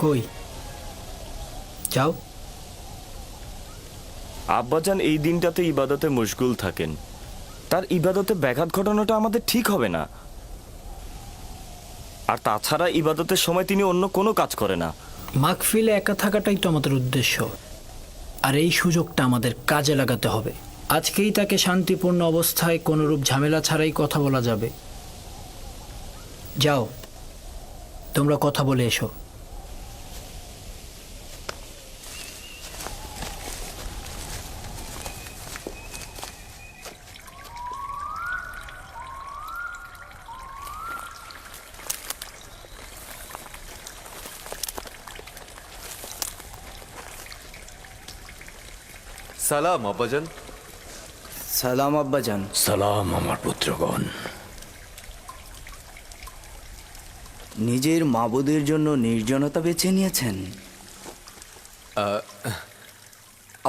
কই যাও। আব্বাজান এই দিনটাতে ইবাদতে মশগুল থাকেন, তার ইবাদতে ব্যাঘাত ঘটানোটা আমাদের ঠিক হবে না। আর তাছাড়া ইবাদতের সময় তিনি অন্য কোনো কাজ করে না। মাহফিলে একা থাকাটাই তো আমাদের উদ্দেশ্য, আর এই সুযোগটা আমাদের কাজে লাগাতে হবে। আজকেই তাকে শান্তিপূর্ণ অবস্থায় কোনোরূপ ঝামেলা ছাড়াই কথা বলা যাবে। যাও, তোমরা কথা বলে এসো। সালাম আব্বাজান। সালাম আব্বাজান। সালাম আমার পুত্রগণ। নিজের মাবুদের জন্য নির্জনতা বেছে নিয়েছেন।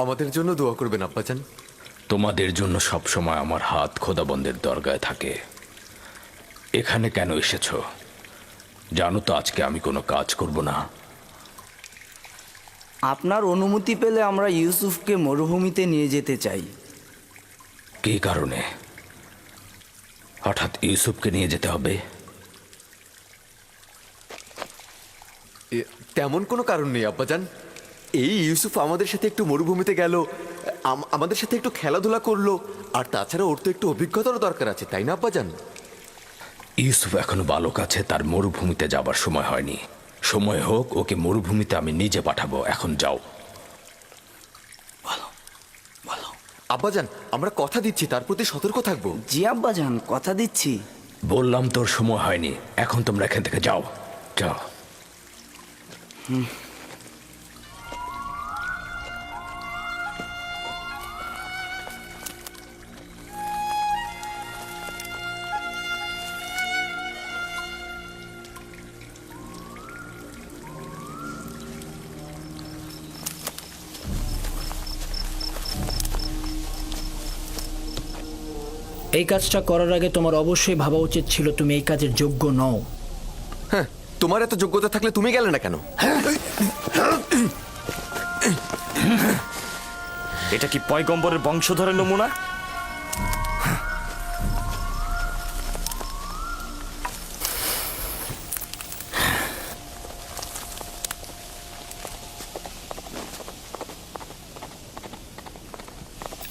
আমাদের জন্য দোয়া করবেন আব্বাজান। তোমাদের জন্য সবসময় আমার হাত খোদাবন্দের দরগায় থাকে। এখানে কেন এসেছো জানো তো? আজকে আমি কোনো কাজ করব না। আপনার অনুমতি পেলে আমরা ইউসুফকে মরুভূমিতে নিয়ে যেতে চাই। কী কারণে হঠাৎ ইউসুফকে নিয়ে যেতে হবে? তেমন কোনো কারণ নেই আব্বাজান। এই ইউসুফ আমাদের সাথে একটু মরুভূমিতে গেল, আমাদের সাথে একটু খেলাধুলা করলো, আর তাছাড়া ওর তো একটু অভিজ্ঞতারও দরকার আছে, তাই না আব্বাজান? ইউসুফ এখনো বালক আছে, তার মরুভূমিতে যাবার সময় হয়নি। সময় হোক, ওকে মরুভূমিতে আমি নিজে পাঠাবো। এখন যাও। আব্বাজান, আমরা কথা দিচ্ছি তার প্রতি সতর্ক থাকবো। জি আব্বাজান, কথা দিচ্ছি। বললাম তোর সময় হয়নি, এখন তোমরা এখান থেকে যাও যাও। এই কাজটা করার আগে তোমার অবশ্যই ভাবা উচিত ছিল তুমি এই কাজের যোগ্য নও। হ্যাঁ, তোমার এত যোগ্যতা থাকলে তুমি গেলে না কেন? এটা কি পয়গম্বরের বংশধরের নমুনা?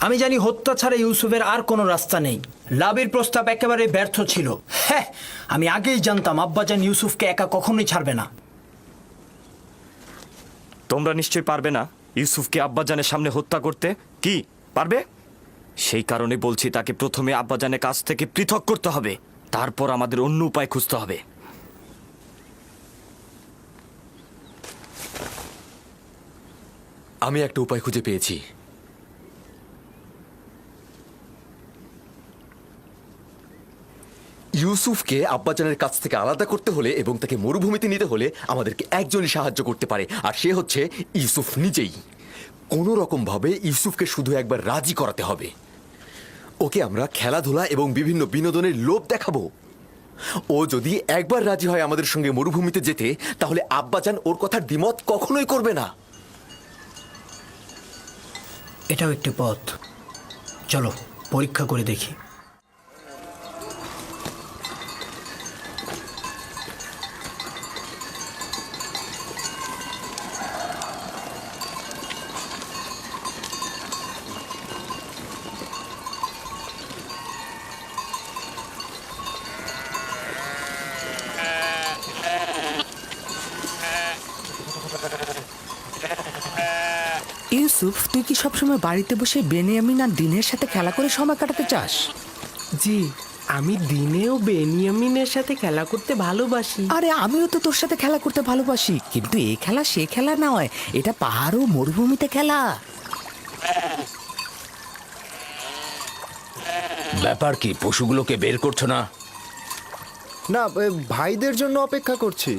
আমি জানি হত্যা ছাড়া ইউসুফের আর কোনো রাস্তা নেই। লাভের প্রস্তাব একেবারে ব্যর্থ ছিল। হ্যাঁ, আমি আগেই জানতাম আব্বাজান ইউসুফকে একা কখনোই ছাড়বে না। তোমরা নিশ্চয়ই পারবে না ইউসুফকে আব্বাজানের সামনে হত্যা করতে। কি পারবে? সেই কারণে বলছি তাকে প্রথমে আব্বাজানের কাছ থেকে পৃথক করতে হবে, তারপর আমাদের অন্য উপায় খুঁজতে হবে। আমি একটা উপায় খুঁজে পেয়েছি। ইউসুফকে আব্বাজানের কাছ থেকে আলাদা করতে হলে এবং তাকে মরুভূমিতে নিতে হলে আমাদেরকে একজনই সাহায্য করতে পারে, আর সে হচ্ছে ইউসুফ নিজেই। কোনো রকম ভাবে ইউসুফকে শুধু একবার রাজি করাতে হবে। ওকে আমরা খেলাধুলা এবং বিভিন্ন বিনোদনের লোভ দেখাবো। ও যদি একবার রাজি হয় আমাদের সঙ্গে মরুভূমিতে যেতে, তাহলে আব্বাজান ওর কথার দ্বিমত কখনোই করবে না। এটাও একটি পথ, চলো পরীক্ষা করে দেখি। ইউসুফ, তুই কি সবসময় বাড়িতে বসে বেনিয়ামিন আর দিনের সাথে খেলা করে সময় কাটাতে চাস? জি, আমি দিনেও বেনিয়ামিনের সাথে খেলা করতে ভালোবাসি। আরে আমিও তো তোর সাথে খেলা করতে ভালোবাসি, কিন্তু এই খেলা সে খেলা নয়, এটা পাহাড় ও মরুভূমিতে খেলা। ব্যাপার কি, পশুগুলোকে বের করছো না? না, ভাইদের জন্য অপেক্ষা করছি।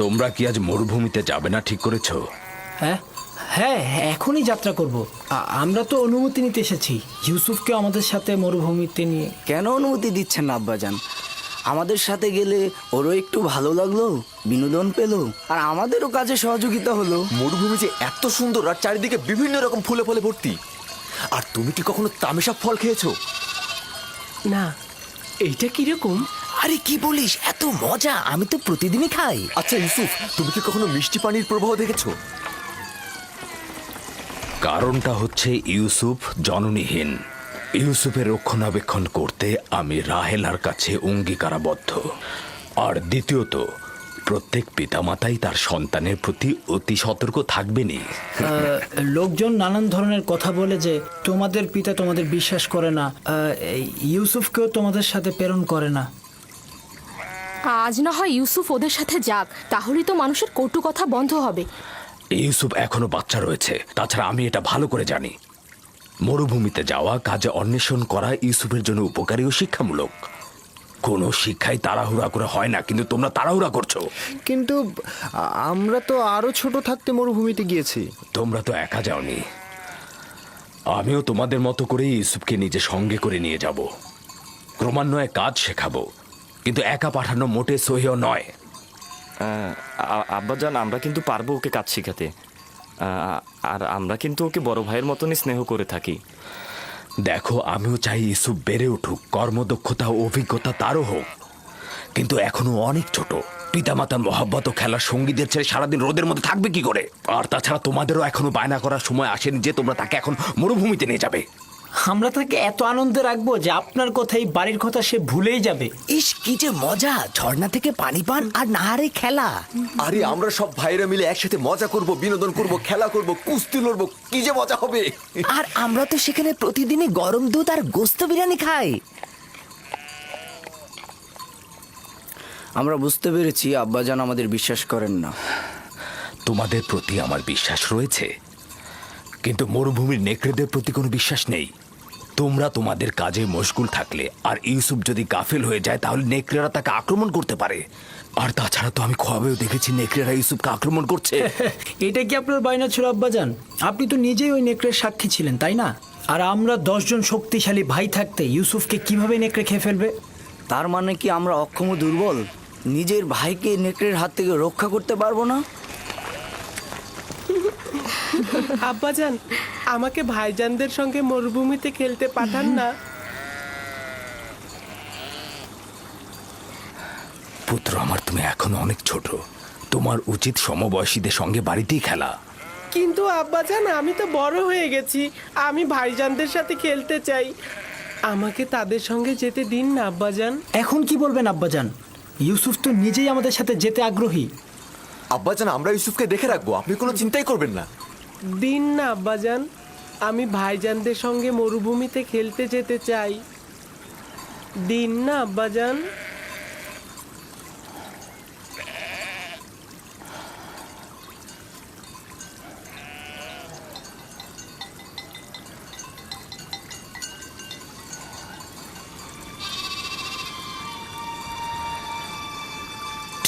তোমরা কি আজ মরুভূমিতে যাবে না ঠিক করেছো? হ্যাঁ হ্যাঁ, এখনই যাত্রা করব। আমরা তো অনুমতি নিতে এসেছি ইউসুফকে আমাদের সাথে মরুভূমিতে নিয়ে। কেন অনুমতি দিচ্ছেন না আব্বাজান? আমাদের সাথে গেলে ওরও একটু ভালো লাগলো, বিনোদন পেলো, আর আমাদেরও কাজে সহযোগিতা হলো। মরুভূমি যে এত সুন্দর আর চারিদিকে বিভিন্ন রকম ফুলে ফলে ভর্তি। আর তুমি কি কখনো তামেশা ফল খেয়েছো? না, এইটা কিরকম? আরে কি বলিস, এত মজা, আমি তো প্রতিদিনই খাই। আচ্ছা ইউসুফ, তুমি কি কখনো মিষ্টি পানির প্রবাহ দেখেছো? কারণটা হচ্ছে ইউসুফ জননীহীন। ইউসুফের রক্ষণাবেক্ষণ করতে আমি রাহেলার কাছে অঙ্গীকারাবদ্ধ। আর দ্বিতীয়ত, প্রত্যেক পিতামাতাই তার সন্তানের প্রতি অতি সতর্ক থাকবেনই। লোকজন নানান ধরনের কথা বলে যে তোমাদের পিতা তোমাদের বিশ্বাস করে না, এই ইউসুফকেও তোমাদের সাথে প্রেরণ করে না। আজ না হয় ইউসুফ ওদের সাথে যাক, তাহলেই তো মানুষের কটু কথা বন্ধ হবে। ইউসুফ এখনো বাচ্চা রয়েছে, তাছাড়া আমি এটা ভালো করে জানি মরুভূমিতে যাওয়া, কাজে অন্বেষণ করা ইউসুফের জন্য উপকারী ও শিক্ষামূলক। কোনো শিক্ষাই তাড়াহুড়া করে হয় না, কিন্তু তোমরা তাড়াহুড়া করছো। কিন্তু আমরা তো আরো ছোট থাকতে মরুভূমিতে গিয়েছি। তোমরা তো একা যাওনি, আমিও তোমাদের মতো করে ইউসুফকে নিজে সঙ্গে করে নিয়ে যাব। ক্রমান্বয়ে কাজ শেখাবো, কিন্তু একা পাঠানো মোটে সহিও নয়। আব্বাজান, আমরা কিন্তু পারবো ওকে কাজ শেখাতে। আর আমরা কিন্তু ওকে বড় ভাইয়ের মতনই স্নেহ করে থাকি। দেখো, আমিও চাই ইউসুফ বেড়ে উঠুক, কর্মদক্ষতা ও অভিজ্ঞতা তারও হোক, কিন্তু এখনো অনেক ছোট। পিতামাতার মহাব্বত ও খেলার সঙ্গীদের ছেড়ে সারাদিন রোদের মধ্যে থাকবে কি করে? আর তাছাড়া তোমাদেরও এখনো বায়না করার সময় আসেনি যে তোমরা তাকে এখন মরুভূমিতে নিয়ে যাবে। আমরা তাকে এত আনন্দে রাখবো যে আপনার কথাই বাড়ির কথা সে ভুলেই যাবে। ইস, কি যে মজা, ঝর্ণা থেকে পানি পান আর নাহারে খেলা। আরে আমরা সব ভাইরা মিলে একসাথে মজা করব, বিনোদন করব, খেলা করব, কুস্তি লড়বো, কি যে মজা হবে। আর আমরা তো সেখানে প্রতিদিনই গরম দুধ আর গোস্ত বিরিয়ানি খাই। আমরা বুঝতে পেরেছি আব্বাজান আমাদের বিশ্বাস করেন না। তোমাদের প্রতি আমার বিশ্বাস রয়েছে, কিন্তু মরুভূমির নেকড়েদের প্রতি কোনো বিশ্বাস নেই। তোমরা তোমাদের কাজে মশগুল থাকলে আর ইউসুফ যদি গাফেল হয়ে যায়, তাহলে নেকড়েরা তাকে আক্রমণ করতে পারে। আর তাছাড়া তো আমি খোয়াবেও দেখেছি নেকড়েরা ইউসুফকে আক্রমণ করছে। এটা কি আপনার বায়না ছিল আব্বাজান? আপনি তো নিজেই ওই নেকড়ের সাক্ষী ছিলেন, তাই না? আর আমরা 10 জন শক্তিশালী ভাই থাকতে ইউসুফকে কিভাবে নেকড়ে খেয়ে ফেলবে? তার মানে কি আমরা অক্ষম ও দুর্বল? নিজের ভাইকে নেকড়ের হাত থেকে রক্ষা করতে পারবো না? আব্বাজান, আমাকে ভাইজানদের সঙ্গে মরুভূমিতে খেলতে পাঠান না। পুত্র আমার, তুমি এখনো অনেক ছোট, তোমার উচিত সমবয়সীদের সঙ্গে বাড়িতেই খেলা। কিন্তু আব্বাজান, আমি তো বড় হয়ে গেছি, আমি ভাইজানদের সাথে খেলতে চাই। আমাকে তাদের সঙ্গে যেতে দিন না আব্বাজান। এখন কি বলবেন আব্বাজান? ইউসুফ তো নিজেই আমাদের সাথে যেতে আগ্রহী। আব্বাজান, আমরা ইউসুফকে দেখে রাখবো, আপনি কোনো চিন্তাই করবেন না। দিন না আব্বাজান, আমি ভাইজানদের সঙ্গে মরুভূমিতে খেলতে যেতে চাই। দিন না আব্বাজান।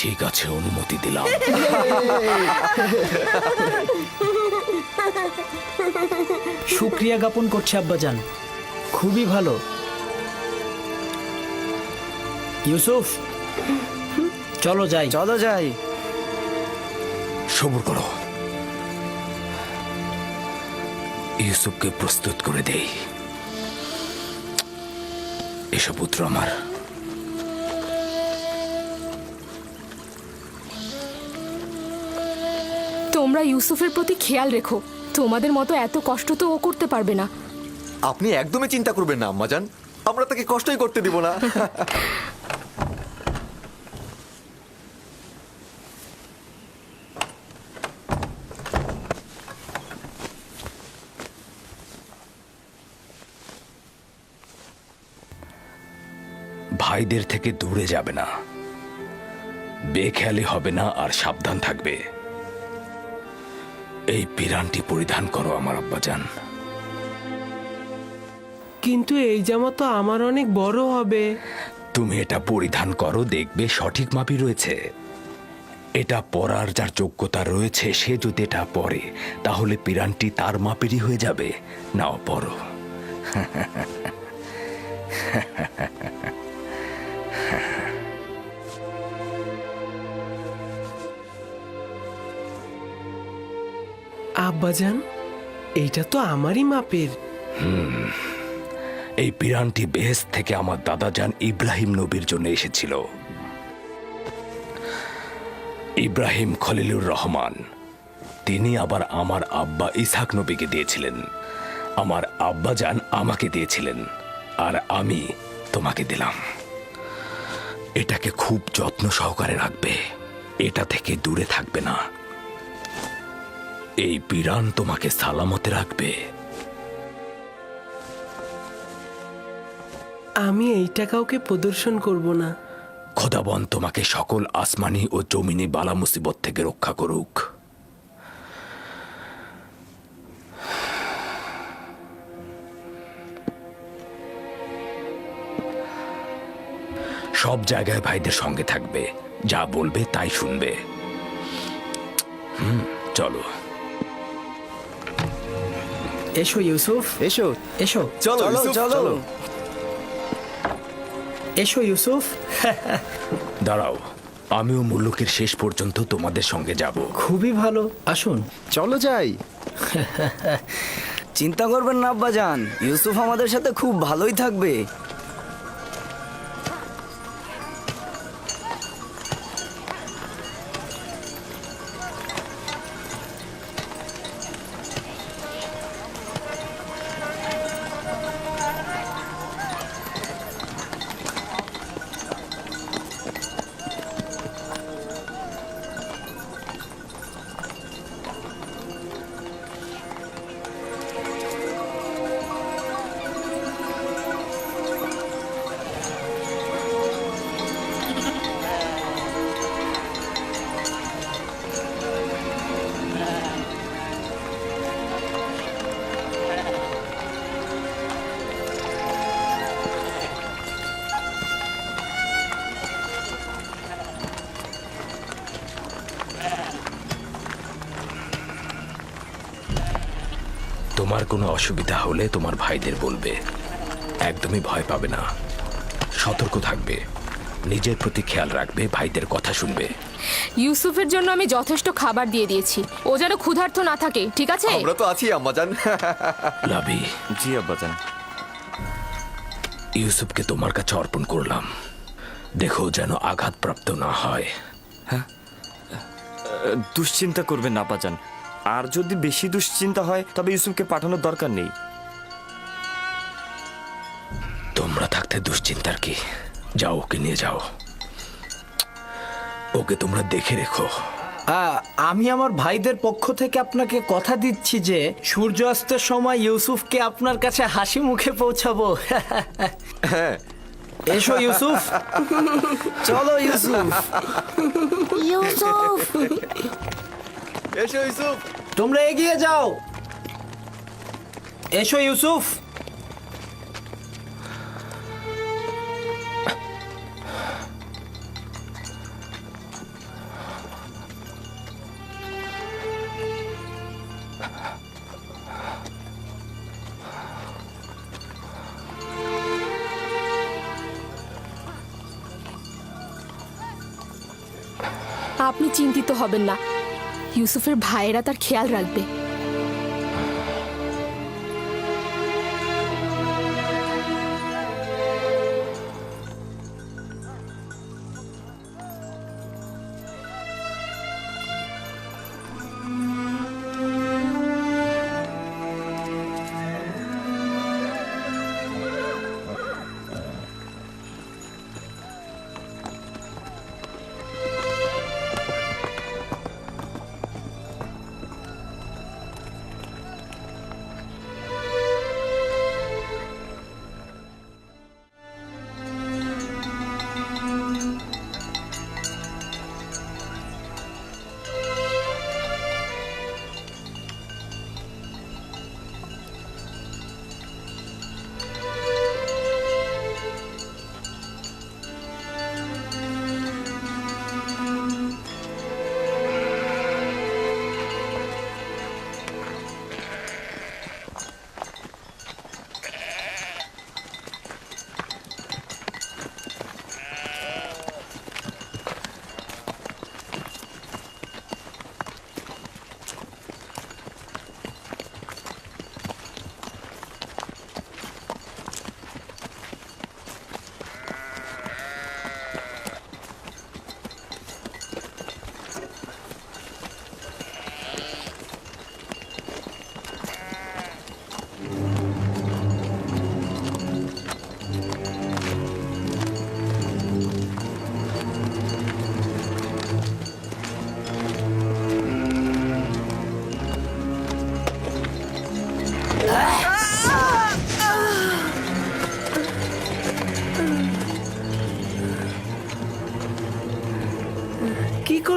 ঠিক আছে, অনুমতি দিলাম। শুক্রিয়া জ্ঞাপন করছে আব্বাজান, খুবই ভালো। ইউসুফ, চলো যাই। চলো যাই। সবুর করো, ইউসুফকে প্রস্তুত করে দেই। এসো পুত্র আমার। তোমরা ইউসুফের প্রতি খেয়াল রেখো, তোমাদের মতো এত কষ্ট তো ও করতে পারবে না। আপনি একদমই চিন্তা করবেন না আম্মাজান, আমরা তাকে কষ্টই করতে দিব না। ভাইদের থেকে দূরে যাবে না, বেখেয়ালি হবে না, আর সাবধান থাকবে। এই পিরানটি পরিধান করো আমার আব্বাজান। কিন্তু এই জামা তো আমার অনেক বড় হবে। তুমি এটা পরিধান করো, দেখবে সঠিক মাপই রয়েছে। এটা পরার যার যোগ্যতা রয়েছে সে যদি এটা পরে তাহলে পিরানটি তার মাপেরই হয়ে যাবে। নাও পরো। আব্বাজান, এইটা তো আমারই মাপের। এই পিরানটি বেহেশত থেকে আমার দাদাজান ইব্রাহিম নবীর জন্য এসেছিল। ইব্রাহিম খলিলুর রহমান, তিনি আবার আমার আব্বা ইসহাক নবীকে দিয়েছিলেন। আমার আব্বাজান আমাকে দিয়েছিলেন, আর আমি তোমাকে দিলাম। এটাকে খুব যত্ন সহকারে রাখবে, এটা থেকে দূরে থাকবে না। এই পিরান তোমাকে সালামতে রাখবে। আমি এইটা কাউকে প্রদর্শন করব না। খোদাবন তোমাকে সকল আসমানি ও জমিনি বালা মুসিবত থেকে রক্ষা করুক। সব জায়গায় ভাইদের সঙ্গে থাকবে, যা বলবে তাই শুনবে। চলো। এসো ইউসুফ, এসো। এসো, চলো চলো ইউসুফ, চলো। চলো। এসো ইউসুফ। দাঁড়াও, আমিও মুল্লুকের শেষ পর্যন্ত তোমাদের সঙ্গে যাব। খুবই ভালো, আসুন। চলো যাই। চিন্তা করবেন না আব্বাজান, ইউসুফ আমাদের সাথে খুব ভালোই থাকবে। তোমার কোনো অসুবিধা হলে তোমার ভাইদের বলবে। একদমই ভয় পাবে না, সতর্ক থাকবে, নিজের প্রতি খেয়াল রাখবে, ভাইদের কথা শুনবে। ইউসুফের জন্য আমি যথেষ্ট খাবার দিয়ে দিয়েছি, ও যেন ক্ষুধার্ত না থাকে, ঠিক আছে? আমরা তো আছি আম্মাজান। লাভি, জি আব্বাজান। ইউসুফকে তোমার কাছে অর্পণ করলাম, দেখো যেন আঘাতপ্রাপ্ত না হয়। দুশ্চিন্তা করবেন না আব্বাজান, আর যদি বেশি দুশ্চিন্তা হয় তবে ইউসুফকে পাঠানোর দরকার নেই। তোমরা থাকতে দুশ্চিন্তার কি? যাও, ওকে নিয়ে যাও, ওকে তোমরা দেখে রেখো। আমি আমার ভাইদের পক্ষ থেকে আপনাকে কথা দিচ্ছি যে সূর্যাস্তের সময় ইউসুফকে আপনার কাছে হাসি মুখে পৌঁছাবো। এসো ইউসুফ। চলো ইউসুফ। ইউসুফ, এসো ইউসুফ। তোমরা এগিয়ে যাও। এসো ইউসুফ। আপনি চিন্তিত হবেন না, ইউসুফের ভাইয়েরা তার খেয়াল রাখবে।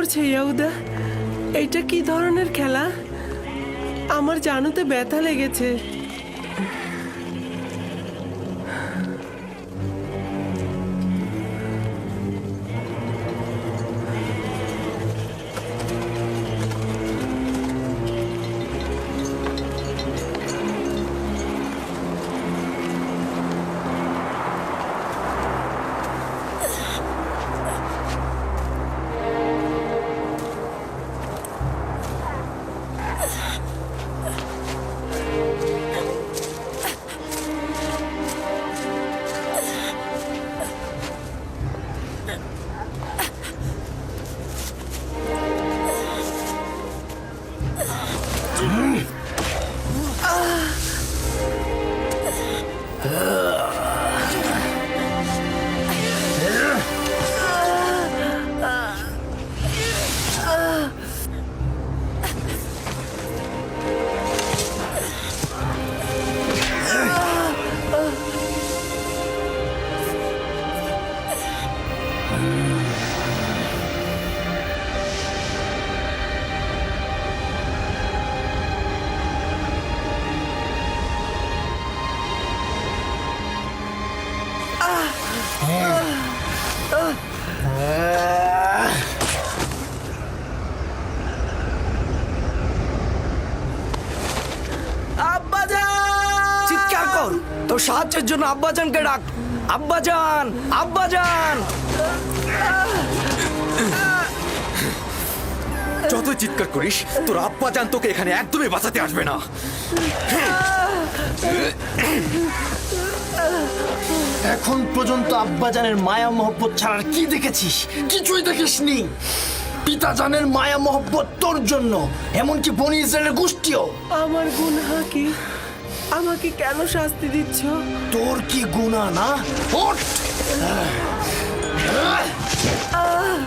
করছে ইয়াহুদা? এইটা কি ধরনের খেলা? আমার জানুতে ব্যথা লেগেছে। চিৎকার কর, তোর সাহায্যের জন্য আব্বাজানকে ডাক। আব্বাজান, আব্বাজান! যতই চিৎকার করিস তোর আব্বাজান তোকে এখানে একদমই বাঁচাতে আসবে না। এখন পর্যন্ত আব্বাজানের মায়া মহব্বত ছাড়ার কি দেখেছিস? কিছুই দেখিসনি। পিতাজানের মায়া মহব্বত তোর জন্য, এমনকি বনি ইসরায়েলের গোষ্ঠীও। আমার গুনাহ কি? আমাকে কেন শাস্তি দিচ্ছ? তোর কি গুনাহ না? ওঠ!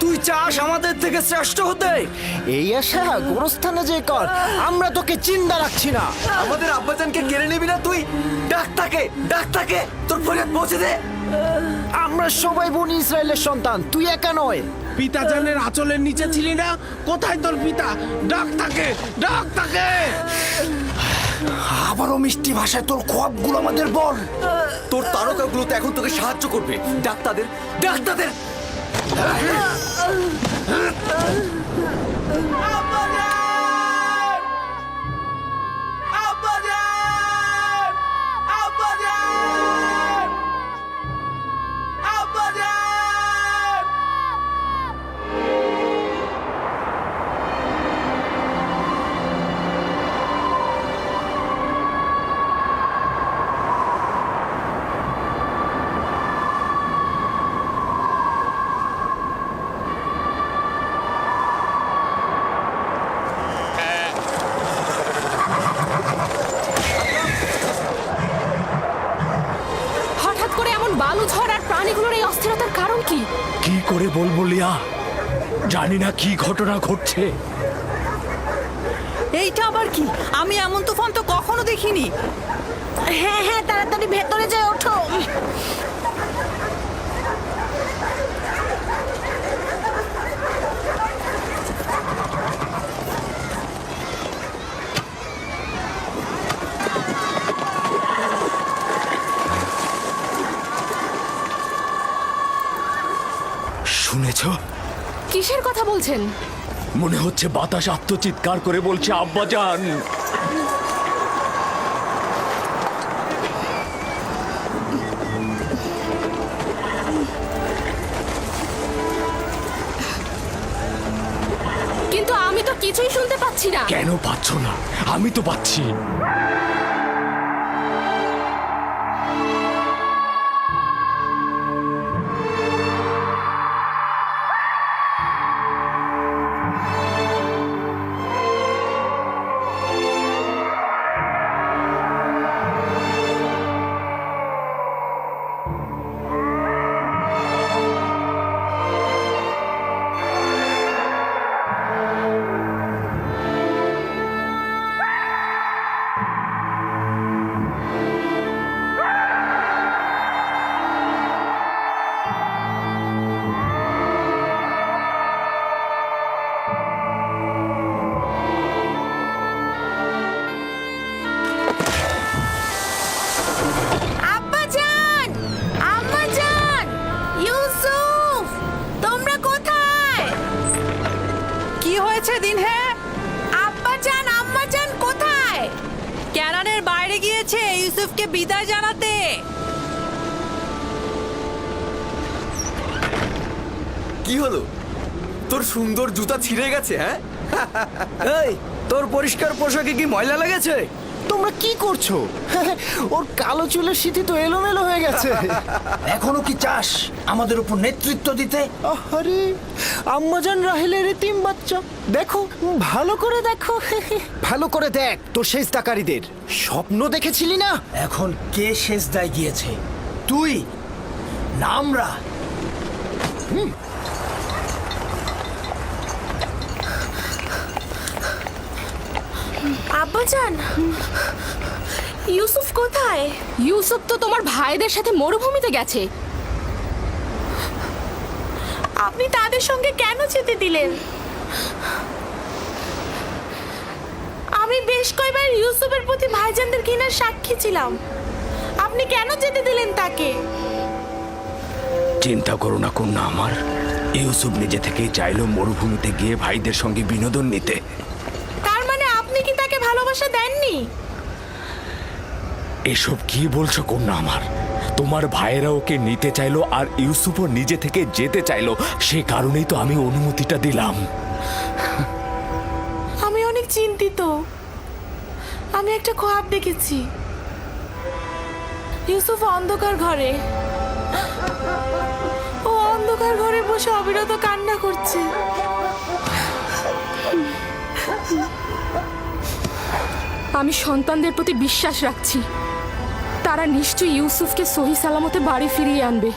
তুই চাস আমাদের থেকে শ্রেষ্ঠ হতে? এই আশা গোরস্থানে যে কর, আমরা তোকে চিন্তা রাখছি না। আমাদের আব্বাজানকে কেড়ে নিবি না তুই? ডাক্তারকে, ডাক্তারকে তোর ফরিয়াদ পৌঁছে দে। আমরা সবাই বনি ইসরায়েলের সন্তান, তুই একা নয়। পিতাজানের আঁচলের নিচে ছিলি না? কোথায় তোর পিতা? ডাক তাকে, ডাক তাকে! আবারও মিষ্টি ভাষায় তোর খোয়াবগুলো আমাদের বল। তোর তারকাগুলো তো এখন তোকে সাহায্য করবে। ডাক্তারদের, ডাক্তারদের! হঠাৎ করে এমন বালু ঝড় আর প্রাণীগুলোর এই অস্থিরতার কারণ কি? কি করে বলবো লিয়া, জানি না কি ঘটনা ঘটছে। এইটা আবার কি? আমি এমন তুফান তো কখনো দেখিনি। হ্যাঁ হ্যাঁ, তাড়াতাড়ি ভেতরে যাই, ওঠো। শুনেছ? কিসের কথা বলছেন? মনে হচ্ছে বাতাস আত্মচিৎকার করে বলছে আব্বাজান। কিন্তু আমি তো কিছুই শুনতে পাচ্ছি না। কেন পাচ্ছ না? আমি তো পাচ্ছি। আমাদেরকে বিদায় জানাতে। কি হলো? তোর সুন্দর জুতা ছিঁড়ে গেছে, হ্যাঁ? এই তোর পরিষ্কার পোশাকে কি ময়লা লেগেছে? তোমরা কি করছো? ওর কালো চুলের সিঁথি তো এলোমেলো হয়ে গেছে। এখনো কি চাস আমাদের উপর নেতৃত্ব দিতে? আরে আম্মাজান রাহেলের এতিম বাচ্চা, দেখো ভালো করে দেখো। ভালো করে দেখ তোর সেজদাকারীদের স্বপ্ন দেখেছিলি না? এখন কে সেজদায় গিয়েছে, তুই না আমরা? আব্বাজান, ইউসুফ কোথায়? ইউসুফ তো তোমার ভাইদের সাথে মরুভূমিতে গেছে। আপনি তাদের সঙ্গে কেন যেতে দিলেন? আমি বেশ কয়েকবার ইউসুফের প্রতি ভাইজানদের ঘৃণার সাক্ষী ছিলাম। আপনি কেন যেতে দিলেন তাকে? চিন্তা করো না কন্যা আমার, ইউসুফ নিজে থেকেই চাইলো মরুভূমিতে গিয়ে ভাইদের সঙ্গে বিনোদন নিতে। তার মানে আপনি কি তাকে ভালোবাসা দেননি? এসব কি বলছো কন্যা আমার? তোমার ভাইয়েরা ওকে নিতে চাইলো আর ইউসুফও নিজে থেকে যেতে চাইলো, সে কারণেই তো আমি অনুমতিটা দিলাম। আমি অনেক চিন্তিত। আমি একটা খোয়াব দেখেছি, ইউসুফ অন্ধকার ঘরে, ও অন্ধকার ঘরে বসে অবিরত কান্না করছে। আমি সন্তানদের প্রতি বিশ্বাস রাখছি, তারা নিশ্চয়ই ইউসুফকে সহি সালামতে বাড়ি ফিরিয়ে আনবে।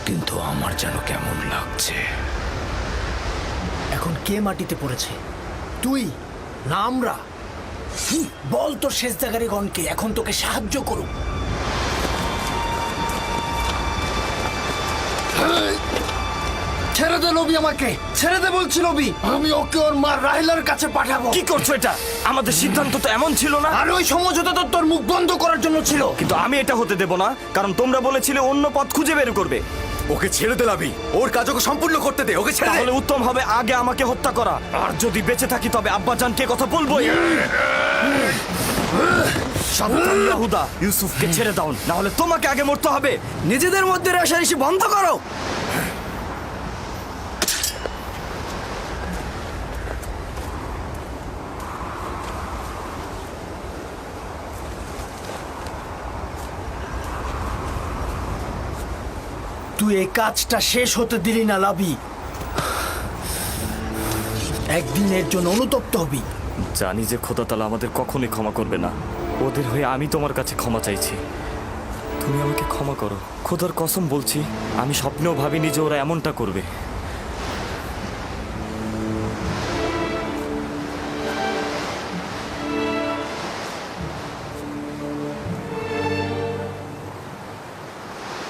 কিন্তু আমার যেন কেমন লাগছে। এখন কে মাটিতে পড়েছে, তুই না আমরা? বল তোর সেজদাকারীগণকে এখন তোকে সাহায্য করুক। ছেড়ে দে লবি, আমাকে ছেড়ে দে বলছি লবি। আমি ওকে ওর মা রাহিলার কাছে পাঠাবো। কি করছো এটা? আমাদের সিদ্ধান্ত তো এমন ছিল না। আর ওই সমঝোতা তো তোর মুখ বন্ধ করার জন্য ছিল। কিন্তু আমি এটা হতে দেব না, কারণ তোমরা বলেছিলে অন্য পথ খুঁজে বের করবে। ওকে ছেড়ে দে লাভি, ওর কাজ ওকে সম্পূর্ণ করতে দে, ওকে ছেড়ে দে। তাহলে উত্তম হবে আগে আমাকে হত্যা করা, আর যদি বেঁচে থাকি তবে আব্বাজানকে কথা বলবোই। সাবধান ইয়াহুদা, ইউসুফকে ছেড়ে দাও, না হলে তোমাকে আগে মরতে হবে। নিজেদের মধ্যে রেষারেষি বন্ধ করো। তুই এই কাজটা শেষ হতে দিলি না লাবি। একদিনের জন্য অনুতপ্ত হবি। জানি যে খোদা তাআলা আমাদের কখনোই ক্ষমা করবে না। ওদের হয়ে আমি তোমার কাছে ক্ষমা চাইছি, তুমি আমাকে ক্ষমা করো। খোদার কসম বলছি, আমি স্বপ্নেও ভাবিনি যে ওরা এমনটা করবে।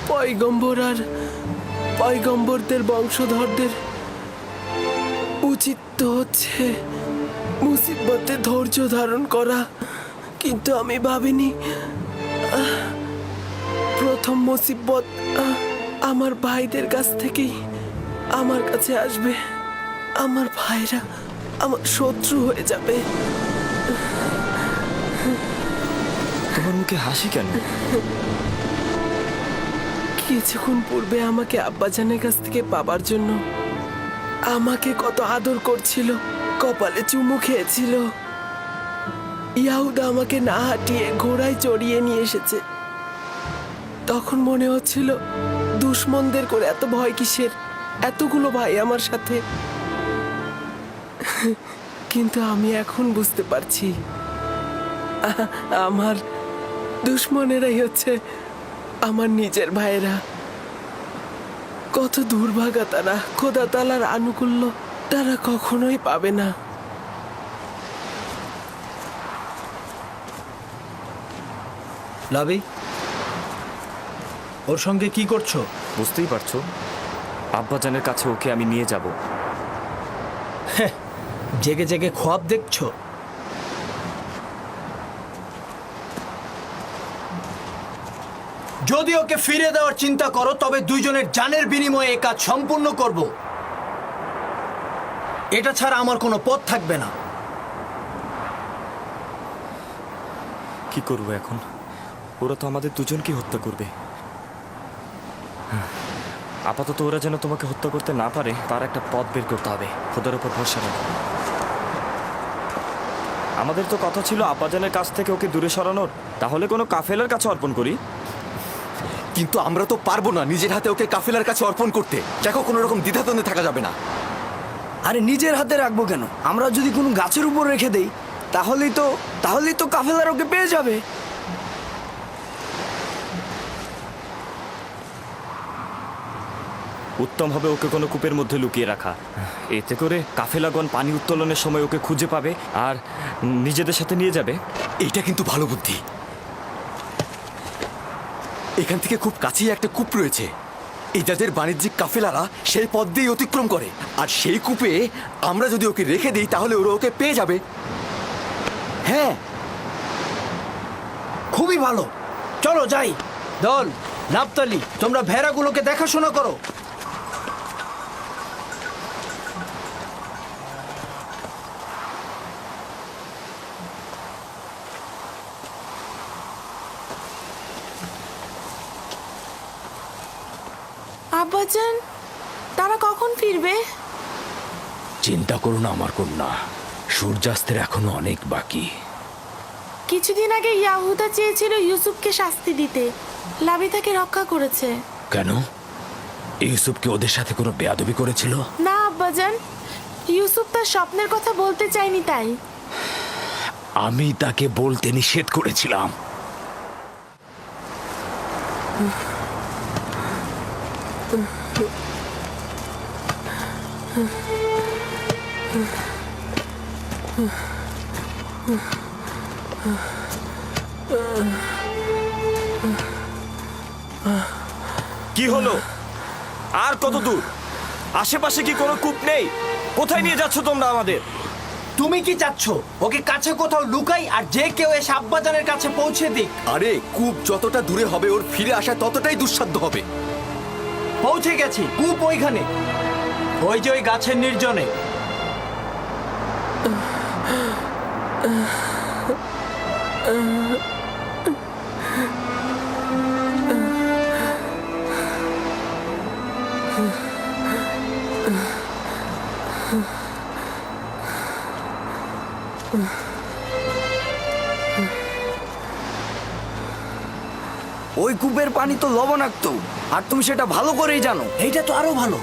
পয়গম্বর আর পয়গম্বরদের বংশধরদের উচিত তো হচ্ছে মুসিবতে ধৈর্য ধারণ করা, কিন্তু আমি ভাবিনি প্রথম মুসিবত আমার ভাইদের কাছ থেকেই আমার কাছে আসবে। আমার ভাইরা আমার শত্রু হয়ে যাবে। তোমার মুখে হাসি কেন? কিছুক্ষণ পূর্বে আমাকে আব্বাজানের কাছ থেকে পাবার জন্য আমাকে কত আদর করছিল, কপালে চুমু খেয়েছিল। ইয়াহুদা আমাকে না হাঁটিয়ে ঘোড়ায় চড়িয়ে নিয়ে এসেছে। তখন মনে হচ্ছিল দুশ্মনদের করে এত ভয় কিসের, এতগুলো ভাই আমার সাথে। কিন্তু আমি এখন বুঝতে পারছি আমার দুশ্মনেরাই হচ্ছে আমার নিজের ভাইয়েরা। কত দুর্ভাগা তারা, খোদা তাআলার আনুকূল্য তারা কখনোই পাবে না। লাবি, ওর সঙ্গে কি করছো? বুঝতেই পারছো, আব্বাজানের কাছে ওকে আমি নিয়ে যাব। জেগে জেগে খোয়াব দেখছো? যদি ওকে ফিরে দেওয়ার চিন্তা করো তবে দুইজনের জানের বিনিময়ে এই কাজ সম্পূর্ণ করব। এটা ছাড়া আমার কোনো পথ থাকবে না। কি করবো এখন? ওরা তো আমাদের দুজনকে হত্যা করবে। আপাতত ওরা যেন তোমাকে হত্যা করতে না পারে তার একটা পথ বের করতে হবে। খোদার উপর ভরসা রাখো। আমাদের তো কথা ছিল আব্বাজানের কাছ থেকে ওকে দূরে সরানোর। তাহলে কোনো কাফেলার কাছে অর্পণ করি। কিন্তু আমরা তো পারবো না নিজের হাতে ওকে কাফেলার কাছে অর্পণ করতে। দেখো, কোনো রকম দ্বিধাদ্বন্দ্বে থাকা যাবে না। আরে নিজের হাতে রাখবো কেন? আমরা যদি কোনো গাছের উপর রেখে দেই তাহলেই তো কাফেলার ওকে পেয়ে যাবে। উত্তম হবে ওকে কোনো কূপের মধ্যে লুকিয়ে রাখা। এতে করে কাফেলাগণ পানি উত্তোলনের সময় ওকে খুঁজে পাবে আর নিজেদের সাথে নিয়ে যাবে। এটা কিন্তু ভালো বুদ্ধি। এখান থেকে খুব কাছেই একটা কূপ রয়েছে। এই যাদের বাণিজ্যিক কাফেলারা সেই পথ দিয়ে অতিক্রম করে, আর সেই কূপে আমরা যদি ওকে রেখে দিই তাহলে ওরা ওকে পেয়ে যাবে। হ্যাঁ, খুবই ভালো। চলো যাই। দল, নাপতালি, তোমরা ভেড়াগুলোকে দেখাশোনা করো। আব্বাজান, তারা কখন ফিরবে? চিন্তা করো না আমার কন্যা, সূর্যাস্তের এখনো অনেক বাকি। কিছুদিন আগে ইয়াহুদা চেয়েছিল ইউসুফকে শাস্তি দিতে। লাবি তাকে রক্ষা করেছে। কেন? ইউসুফ কি ওদের সাথে কোনো বেয়াদবি করেছিল? না আব্বাজান, ইউসুফ তার স্বপ্নের কথা বলতে চায়নি তাই। আমি তাকে বলতে নিষেধ করেছিলাম। কি হলো? আর কত দূর? আশেপাশে কি কোনো কূপ নেই? কোথায় নিয়ে যাচ্ছ তোমরা আমাদের? তুমি কি চাচ্ছ ওকে কাছে কোথাও লুকাই আর যে কেউ এসে আব্বাজানের কাছে পৌঁছে দিক? আরে, কূপ যতটা দূরে হবে ওর ফিরে আসা ততটাই দুঃসাধ্য হবে। পৌঁছে গেছি। কূপ ওইখানে, ওই যে ওই গাছের নির্জনে। ওই কূপের পানি তো লবণাক্ত, আর তুমি সেটা ভালো করেই জানো। এইটা তো আরো ভালো।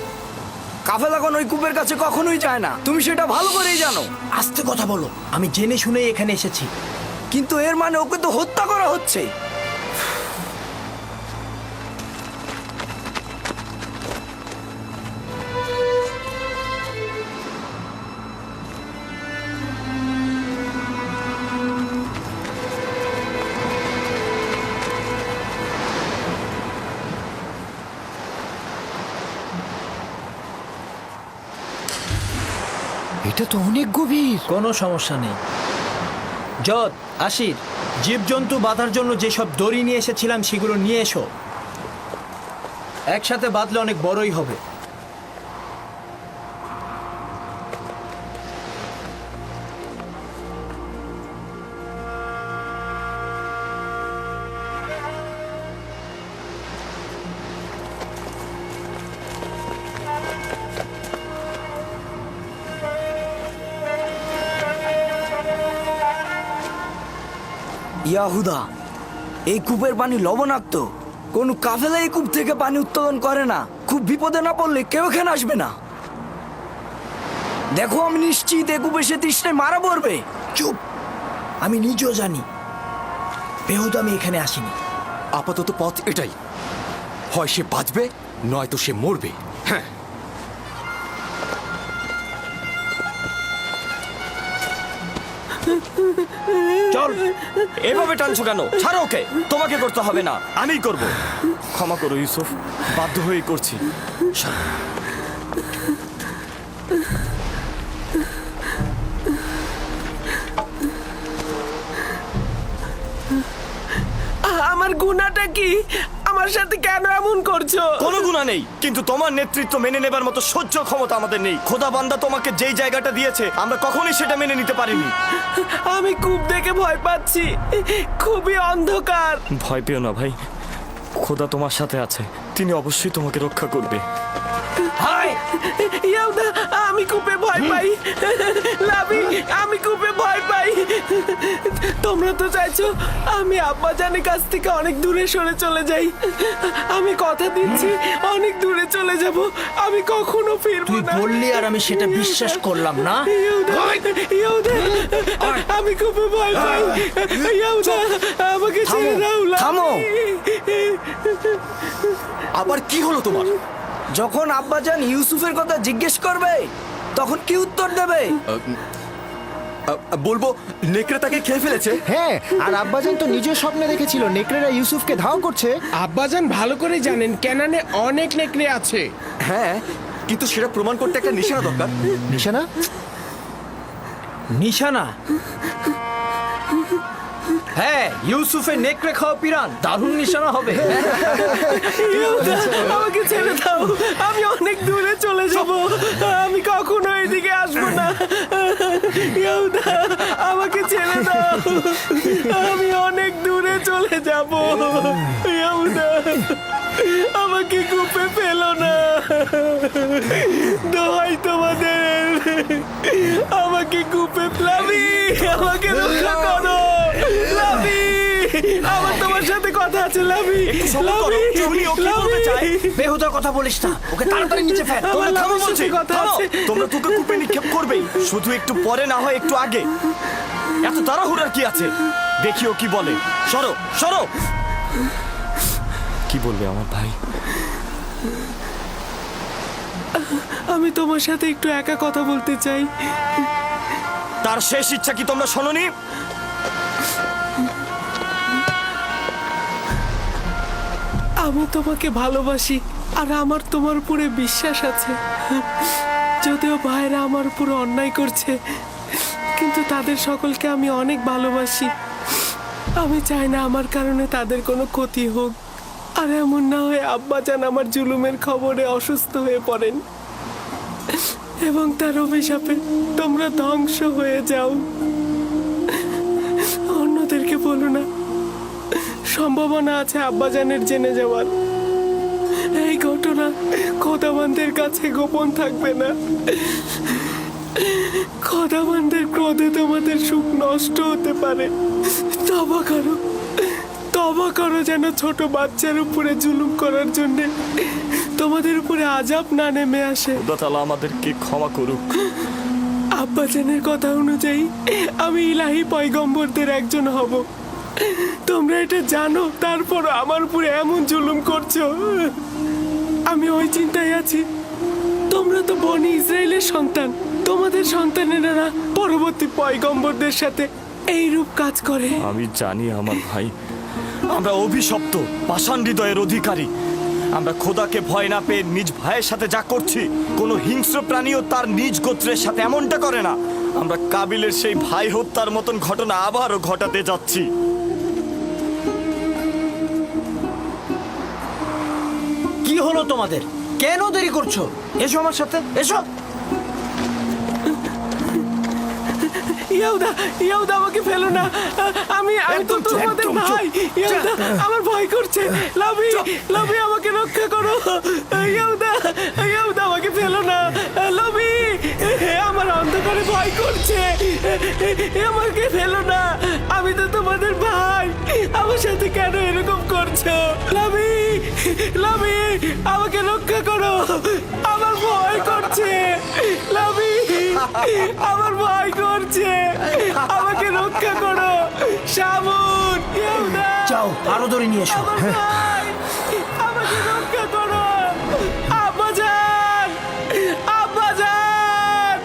কাফেলাগণ ওই কূপের কাছে কখনোই যায় না, তুমি সেটা ভালো করেই জানো। আস্তে কথা বলো, আমি জেনে শুনেই এখানে এসেছি। কিন্তু এর মানে ওকে তো হত্যা করা হচ্ছে। এটা তো অনেক গভীর। কোনো সমস্যা নেই। যত, আশির, জীবজন্তু বাঁধার জন্য যেসব দড়ি নিয়ে এসেছিলাম সেগুলো নিয়ে এসো। একসাথে বাঁধলে অনেক বড়ই হবে। ইয়াহুদা, এই কূপের পানি লবণাক্ত। কোন কাফেলা এই কূপ থেকে পানি উত্তোলন করে না। খুব বিপদে না পড়লে কেউ এখানে আসবে না। দেখো, আমি নিশ্চিত এই কূপে সে তৃষ্ণায় মারা পড়বে। চুপ, আমি নিজেও জানি বেহুদা আমি এখানে আসিনি। আপাতত পথ এটাই, হয় সে বাঁচবে নয়তো সে মরবে। হ্যাঁ, চল। এভাবে টানছো কেন? ছাড়ো ওকে। তোমাকে করতে হবে না, আমিই করব। ক্ষমা করো ইউসুফ, বাধ্য হয়েই করছি। আমার গুনাহটা কি? আমার সাথে কেন এমন করছো? কোনো গুণা নেই, কিন্তু তোমার নেতৃত্ব মেনে নেবার মতো সহ্য ক্ষমতা আমাদের নেই। খোদা বান্দা তোমাকে যেই জায়গাটা দিয়েছে আমরা কখনোই সেটা মেনে নিতে পারিনি। আমি কূপ দেখে ভয় পাচ্ছি, খুবই অন্ধকার। ভয় পেও না ভাই, খোদা তোমার সাথে আছে, তিনি অবশ্যই তোমাকে রক্ষা করবে। ইয়াউদা, আমি কূপে ভয় পাই। লাভি, আমি কূপে ভয় পাই। তোমরা তো চাইছো আমি আব্বাজানের কাছ থেকে অনেক দূরে সরে চলে যাই। আমি কথা দিচ্ছি অনেক দূরে চলে যাব, আমি কখনো ফিরবো তুই না। বললি আর আমি সেটা বিশ্বাস করলাম না। ইয়াউদা, ইয়াউদা, আমি কূপে ভয় পাই। ইয়াউদা, আমাকে ছেড়ে দাও। লাভি। থামো। আবার কি হলো তোমার? যখন আব্বাজান ইউসুফের কথা জিজ্ঞেস করবে তখন কি উত্তর দেবে? বলবো নেকড়ে তাকে খেয়ে ফেলেছে। হ্যাঁ, আর আব্বাজান তো নিজের স্বপ্নে দেখেছিল নেকড়েরা ইউসুফকে ধাওয়া করছে। আব্বাজান ভালো করে জানেন কেনানে অনেক নেকড়ে আছে। হ্যাঁ, কিন্তু সেটা প্রমাণ করতে একটা নিশানা দরকার। নিশানা? নিশানা? হ্যাঁ, ইউসুফের নেকড়ে খাওয়া পিরান দারুণ নিশানা হবে। ইয়াউদা, আমাকে ছেড়ে দাও, আমি অনেক দূরে চলে যাব, আমি কখনো এদিকে আসবো না। ইয়াউদা, আমাকে ছেড়ে দাও, আমি অনেক দূরে চলে যাব। ইয়াউদা, আমাকে কূপে ফেলো না, দোহাই তোমাদের, আমাকে কূপে ফেলাবি, আমাকে রক্ষা করো। লাভি, আমার তোমার সাথে কথা আছে। লাভি, লাভি, লাভি, বেহুদা কথা বলিস না, ওকে তাড়াতাড়ি নিচে ফেল। আমার থামো লাভির বলছি, সাথে কথা থামো। আছে। তোমরা তোকে কূপে নিক্ষেপ করবেই, শুধু একটু পরে না হয় একটু আগে। এত তাড়াহুড়ার কি আছে? দেখিও কি বলে। সরো, সরো। কি বলবে আমার ভাই? আমি তোমার সাথে একটু একা কথা বলতে চাই। তার শেষ ইচ্ছা কি তোমরা শোনোনি? আমি তোমাকে ভালোবাসি আর আমার তোমার উপরে বিশ্বাস আছে। যদিও ভাইরা আমার উপরে অন্যায় করছে, কিন্তু তাদের সকলকে আমি অনেক ভালোবাসি। আমি চাই না আমার কারণে তাদের কোনো ক্ষতি হোক, আর এমন না হয় আব্বাজান আমার জুলুমের খবরে অসুস্থ হয়ে পড়েন এবং তার অভিশাপে তোমরা ধ্বংস হয়ে যাও। অন্যদেরকে বলো না, সম্ভাবনা আছে আব্বাজানের জেনে যাওয়ার। এই ঘটনা খোদাবানদের কাছে গোপন থাকবে না। খোদাবানদের ক্রোধে তোমাদের সুখ নষ্ট হতে পারে। তবা করো, তবা করো, যেন ছোট বাচ্চার উপরে জুলুম করার জন্য তোমাদের উপরে আযাব না নেমে আসে। খোদা তাআলা আমাদেরকে ক্ষমা করুক। আব্বাজানের কথা অনুযায়ী আমি ইলাহি পয়গম্বরদের একজন হব। তোমরা এটা জানো, তারপরও আমার উপরে এমন জুলুম করছো। আমি ওই চিন্তায় আছি, তোমরা তো বনি ইসরায়েলের সন্তান, তোমাদের সন্তানেরা পরবর্তী পয়গম্বরদের সাথে এইরূপ কাজ করে। আমি জানি আমার ভাই, আমরা অভিশপ্ত পাষাণ হৃদয়ের অধিকারী। আমরা খোদাকে ভয় না পেয়ে নিজ ভাইয়ের সাথে যা করছি, কোনো হিংস্র প্রাণীও তার নিজ গোত্রের সাথে এমনটা করে না। আমরা কাবিলের সেই ভাই হত্যার মতন ঘটনা আবারও ঘটাতে যাচ্ছি। কি হলো তোমাদের? কেন দেরি করছো? এসো আমার সাথে, এসো। ইয়াউদা, ইয়াউদা, আমাকে ফেলো না, আমি তো তোমাদের ভাই। ইয়াউদা, আমার ভয় করছে। লাভি, লাভি, আমাকে রক্ষা করো। ইয়াউদা, ইয়াউদা, আমাকে ফেলো না। লাভি, আমার অন্ধকারে ভয় করছে, আমাকে ফেলো না। আমি তো তোমাদের ভাই, আমার সাথে কেন এরকম করছো? লাভি, লাভি, আমাকে রক্ষা করো, আমার ভয় করছে। লাভি, আমার ভয় করছে, আমাকে রক্ষা করো। শামুন, ইয়াউদা, যাও, আরো ধরে নিয়ে এসো। আমার ভাই, আমাকে রক্ষা করো। আব্বাজান, আব্বাজান,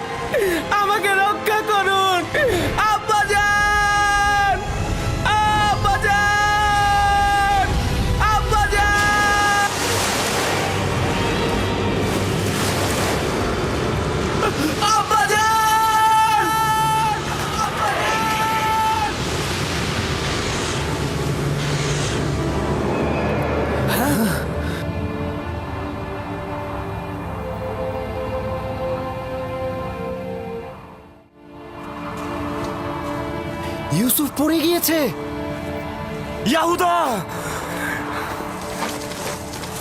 আমাকে রক্ষা করুন। আব্বাজান, আব্বাজান, আব্বাজান, আব্বাজান। ইউসুফ পড়ে গিয়েছে। ইয়াহুদা,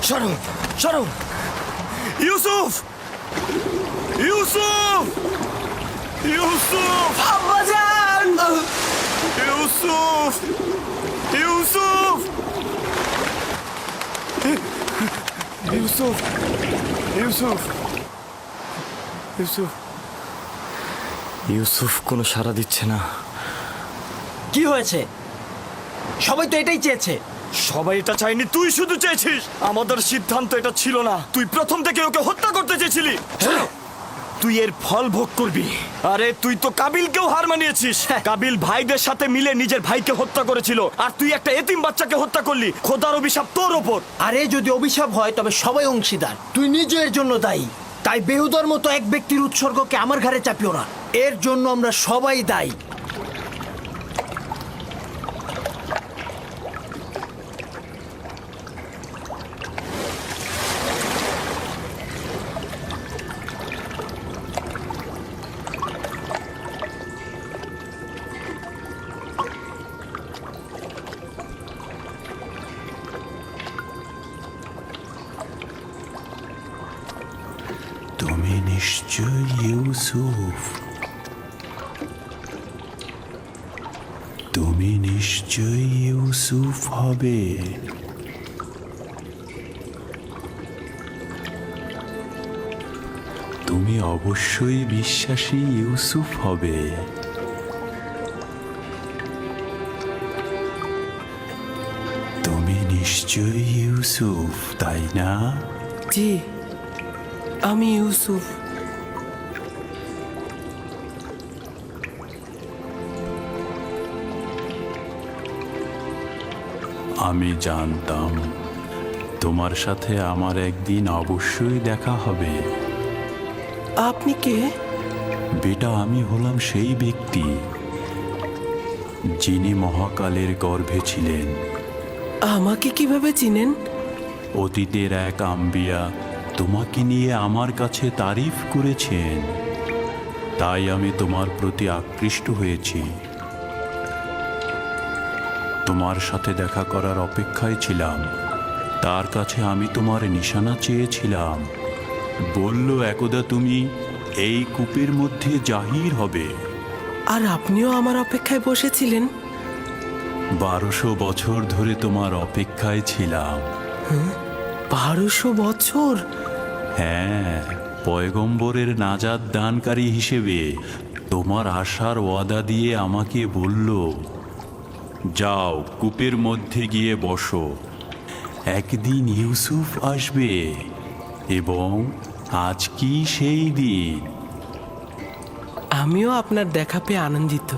সরো সরো। ইউসুফ, ইউসুফ, ইউসুফ, আব্বাজান! ইউসুফ, ইউসুফ, ইউসুফ, ইউসুফ, ইউসুফ। ইউসুফ কোনো সাড়া দিচ্ছে না। কি হয়েছে? সবাই তো এটাই চেয়েছে। সবাই এটা চাইনি, তুই শুধু চেয়েছিস। আমাদের সিদ্ধান্ত এটা ছিল না। তুই প্রথম থেকে ওকে হত্যা করতে চেয়েছিলি। তুই এর ফল ভোগ করবি। আরে তুই তো কাবিলকেও হার মানিয়েছিস। কাবিল ভাইদের সাথে মিলে নিজের ভাইকে হত্যা করেছিল, আর তুই একটা এতিম বাচ্চাকে হত্যা করলি। খোদার অভিশাপ তোর ওপর। আরে যদি অভিশাপ হয় তবে সবাই অংশীদার। তুই নিজের জন্য দায়ী। তাই বেহুদার মতো এক ব্যক্তির উৎসর্গকে আমার ঘাড়ে চাপিও না। এর জন্য আমরা সবাই দায়ী। তুমি নিশ্চয় ইউসুফ, তুমি নিশ্চয় ইউসুফ হবে। তুমি অবশ্যই বিশ্বাসী ইউসুফ হবে। তুমি নিশ্চয় ইউসুফ, তাই না? জি, আমি ইউসুফ। আমি জানতাম তোমার সাথে আমার একদিন অবশ্যই দেখা হবে। আপনি কে? বেটা, আমি হলাম সেই ব্যক্তি যিনি মহাকালের গর্ভে ছিলেন। আমাকে কিভাবে চিনেন? অতীতের এক আম্বিয়া তোমাকে নিয়ে আমার কাছে তারিফ করেছেন, তাই আমি তোমার প্রতি আকৃষ্ট হয়েছি। তোমার সাথে দেখা করার অপেক্ষায় ছিলাম। তার কাছে আমি তোমার নিশানা চেয়েছিলাম। বলল, একদা তুমি এই কূপের মধ্যে জাহির হবে। আর আপনিও আমার অপেক্ষায় বসেছিলেন? 1200 বছর ধরে তোমার অপেক্ষায় ছিলাম। 1200 বছর? হ্যাঁ, পয়গম্বরের নাজাত দানকারী হিসেবে তোমার আশার ওয়াদা দিয়ে আমাকে বলল, যাও কূপের মধ্যে গিয়ে বসো, একদিন ইউসুফ আসবে এবং আজ কি সেই দিন। আমিও আপনার দেখা পেয়ে আনন্দিত।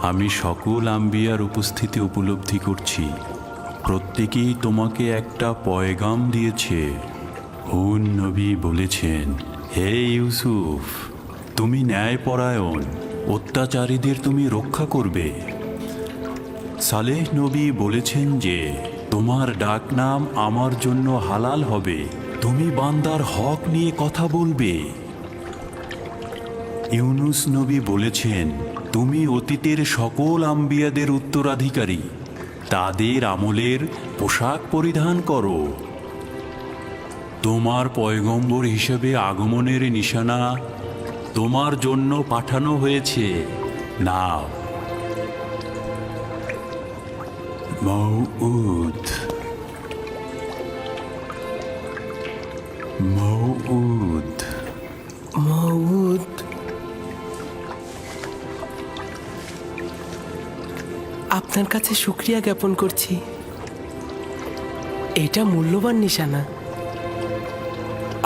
আমি সকল আম্বিয়ার উপস্থিতি উপলব্ধি করছি। প্রত্যেকেই তোমাকে একটা পয়গাম দিয়েছে। হুন নবী বলেছেন, হে ইউসুফ, তুমি ন্যায়পরায়ণ, অত্যাচারীদের তুমি রক্ষা করবে। সালেহ নবী বলেছেন যে তোমার ডাকনাম আমার জন্য হালাল হবে, তুমি বান্দার হক নিয়ে কথা বলবে। ইউনুস নবী বলেছেন, তুমি অতীতের সকল আম্বিয়াদের উত্তরাধিকারী, তাদের আমলের পোশাক পরিধান করো। তোমার পয়গম্বর হিসেবে আগমনের নিশানা তোমার জন্য পাঠানো হয়েছে। নাও। মউউদ, মউউদ, মউদ। আপনার কাছে শুকরিয়া জ্ঞাপন করছি। এটা মূল্যবান নিশানা।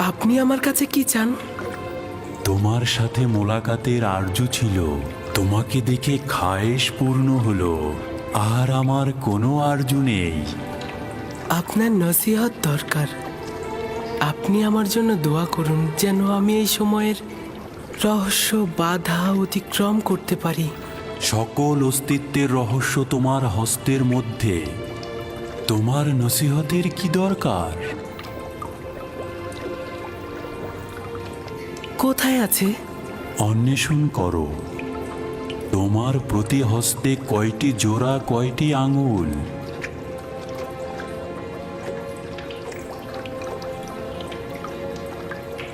আপনি আমার কাছে কি চান? তোমার সাথে মোলাকাতের আরজু ছিল, তোমাকে দেখে খায়েশ পূর্ণ হলো, আর আমার কোনো আরজু নেই। আপনার নসিহত দরকার। আপনি আমার জন্য দোয়া করুন যেন আমি এই সময়ের রহস্য বাধা অতিক্রম করতে পারি। সকল অস্তিত্বের রহস্য তোমার হস্তের মধ্যে। তোমার নসিহতের কি দরকার? কোথায় আছে? অন্বেষণ করো। তোমার প্রতি হস্তে কয়টি জোড়া, কয়টি আঙুল?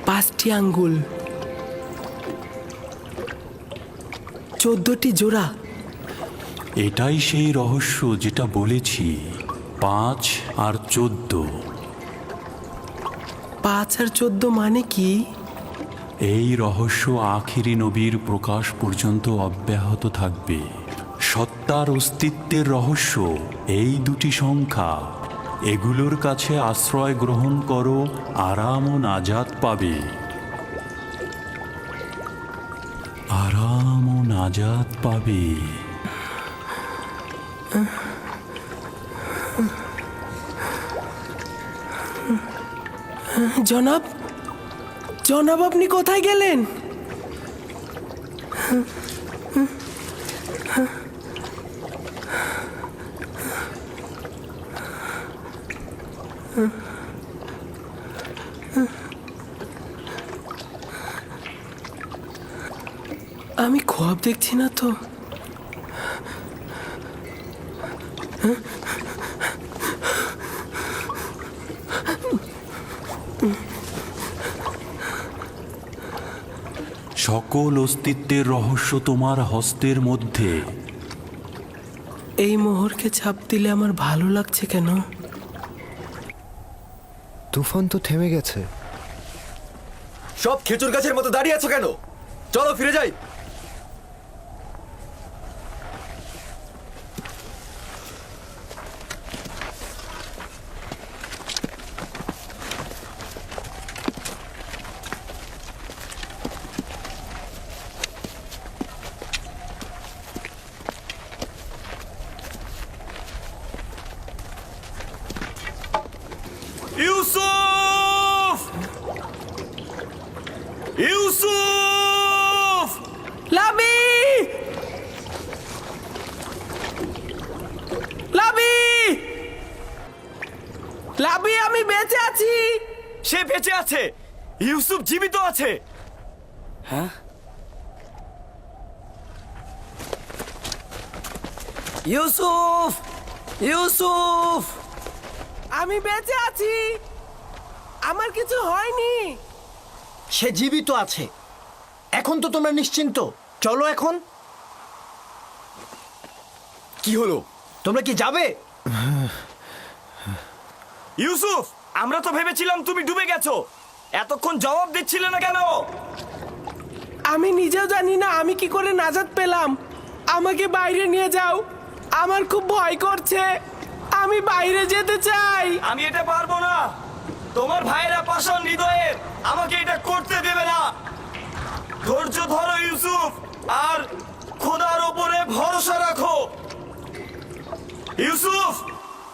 পাঁচটি আঙ্গুল, 14টি জোড়া। এটাই সেই রহস্য যেটা বলেছি, 5 আর 14। 5 আর 14 মানে কি? এই রহস্য আখিরি নবীর প্রকাশ পর্যন্ত অব্যাহত থাকবে। সত্তার অস্তিত্বের রহস্য এই দুটি সংখ্যা। এগুলোর কাছে আশ্রয় গ্রহণ করো, আরাম ও নাজাত পাবে। আরাম ও নাজাত পাবে। জনাব, জনাব আপনি কোথায় গেলেন? আমি খোয়াব দেখছি না তো। সকল অস্তিত্বের রহস্য তোমার হস্তের মধ্যে। এই মোহরকে ছাপ দিলে আমার ভালো লাগছে কেন? তুফান তো থেমে গেছে। সব খেজুর গাছের মতো দাঁড়িয়ে আছো কেন? চলো ফিরে যাই। ইউসুফ! ইউসুফ! লাবি! লাবি! লাবি, আমি বেঁচে আছি। সে বেঁচে আছে। ইউসুফ জীবিত আছে। ইউসুফ, ইউসুফ! আমি বেঁচে আছি, আমার কিছু হয়নি। সে জীবিত আছে। এখন তো তোমরা নিশ্চিন্ত। চলো এখন। কি হলো? তোমরা কি যাবে? ইউসুফ, আমরা তো ভেবেছিলাম তুমি ডুবে গেছো। এতক্ষণ জবাব দিচ্ছিলে না কেন? আমি নিজেও জানি না আমি কি করে নাজাত পেলাম। আমাকে বাইরে নিয়ে যাও, আমার খুব ভয় করছে। আমি বাইরে যেতে চাই। আমি এটা পারবো না। তোমার ভাইয়েরা পাষাণ হৃদয়ের, আমাকে এটা করতে দেবে না। ধৈর্য ধরো ইউসুফ, আর খোদার ওপরে ভরসা রাখো। ইউসুফ,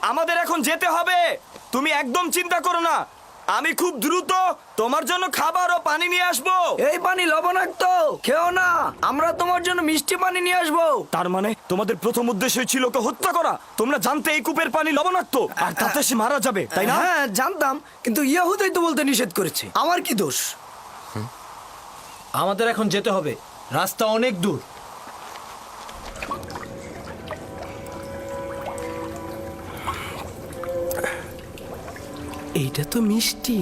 আমাদের এখন যেতে হবে। তুমি একদম চিন্তা করো না। আমি খুব দ্রুত তোমার জন্য খাবার ও পানি নিয়ে আসবো। এই পানি লবণাক্ত, খেও না। আমরা তোমার জন্য মিষ্টি পানি নিয়ে আসবো। তার মানে তোমাদের প্রথম উদ্দেশ্য ছিল ওকে হত্যা করা। তোমরা জানতে এই কূপের পানি লবণাক্ত, আর তাতে সে মারা যাবে, তাই না? হ্যাঁ জানতাম, কিন্তু ইয়াহুদাই তো বলতে নিষেধ করেছে। আমার কি দোষ? আমাদের এখন যেতে হবে। রাস্তা অনেক দূর। এইটা তো মিষ্টি।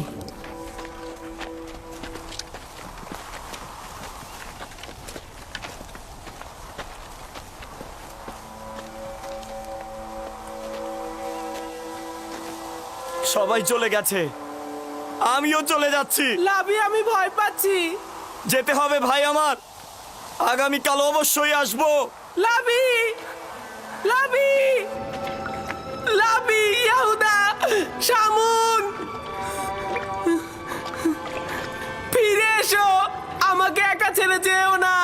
সবাই চলে গেছে, আমিও চলে যাচ্ছি। লাবি, আমি ভয় পাচ্ছি। যেতে হবে ভাই আমার। আগামীকাল অবশ্যই আসবো। লাবি, লাবি, লাবি, ইয়াহুদা, শামুন, ফিরে এসো। আমাকে একা ছেড়ে যেও না।